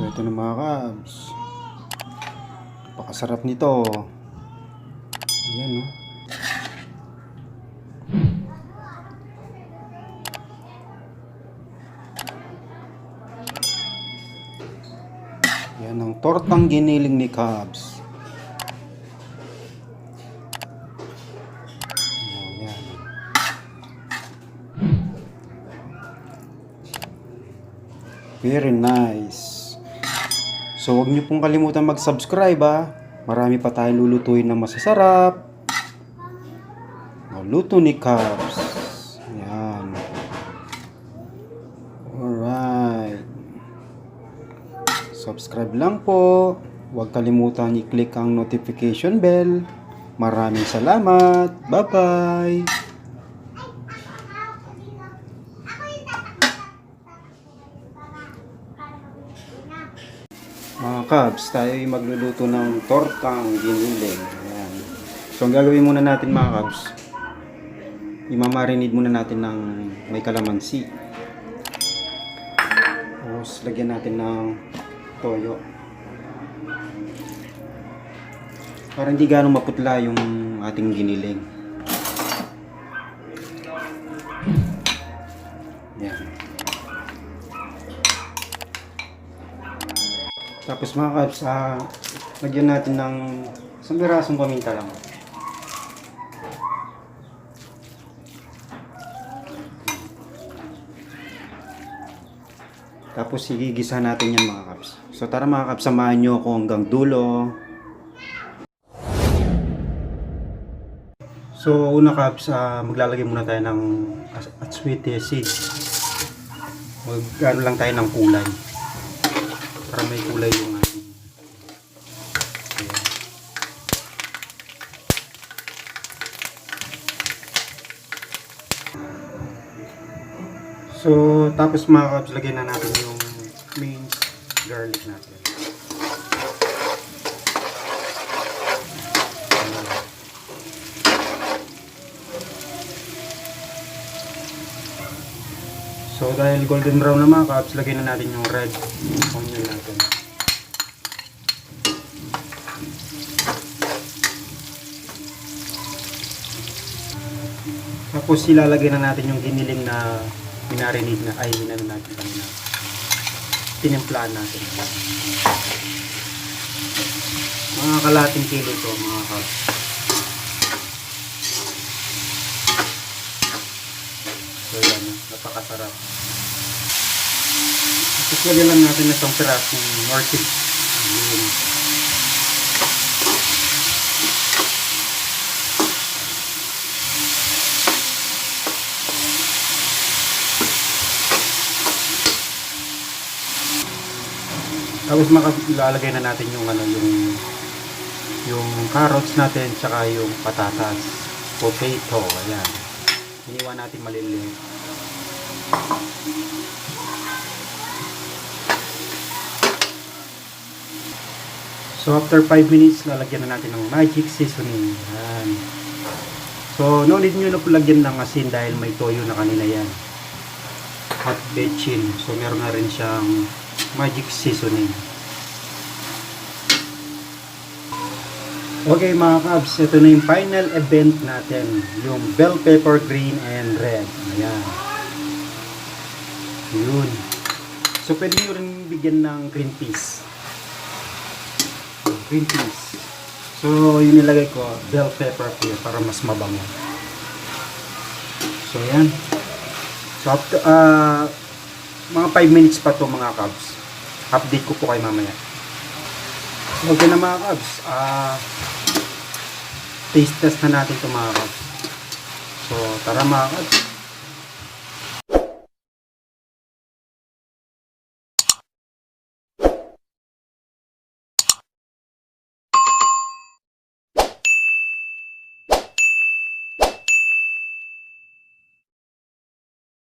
So ito na mga kabs. Napakasarap nito. Ayan o. Yan ang tortang giniling ni Kabs. Ayan. Very nice. So huwag niyo pong kalimutan mag-subscribe ha. Marami pa tayong lulutuin na masasarap. Luto ni Kabs. Ayan. Alright. Subscribe lang po. Huwag kalimutan i-click ang notification bell. Maraming salamat. Bye-bye. Mga Kabs, tayo ay magluluto ng tortang giniling. Ayan. So ang gagawin muna natin mga Kabs, imamarinate muna natin ng may kalamansi. Tapos lagyan natin ng toyo. Para hindi ganong maputla yung ating giniling. Ayan. Tapos mga Kabs, lagyan natin ng isang pirasong paminta lang. Tapos igigisa natin yan mga Kabs. So tara mga Kabs, samahan nyo ako hanggang dulo. So una Kabs, maglalagay muna tayo ng atswete seeds. Mag-ano lang tayo ng kulay. Para may kulay yung ating. So, tapos mga Kabs, lagyan na natin yung minced garlic natin. So, dahil golden brown na mga Kabs, lagyan na natin yung red onion natin. Tapos, ilalagay na natin yung giniling na minarinate na, minano natin kanina. Tinimplaan natin. Mga kalating kilo ito mga Kabs. So yan, napakasarap. Tapos lagyan lang natin na isang pirasong orchid. Tapos ilalagay na natin yung yung carrots natin tsaka yung patatas, potato, ayan. Iniwan natin maliliit. So after 5 minutes, lalagyan na natin ng magic seasoning. Ayan. So no need nyo na po lagyan ng asin dahil may toyo na kanina yan. At bechin. So meron na rin siyang magic seasoning. Okay mga Kabs, ito na yung final event natin, yung bell pepper green and red. Ayan. Yun. So pwede nyo rin bigyan ng green peas. Green peas. So yun nilagay ko, bell pepper here para mas mabango. So yan. So after, mga 5 minutes pa to mga Kabs. Update ko po kayo mamaya. Okay na mga Kabs. Taste test na natin ito mga Kabs. So tara mga Kabs.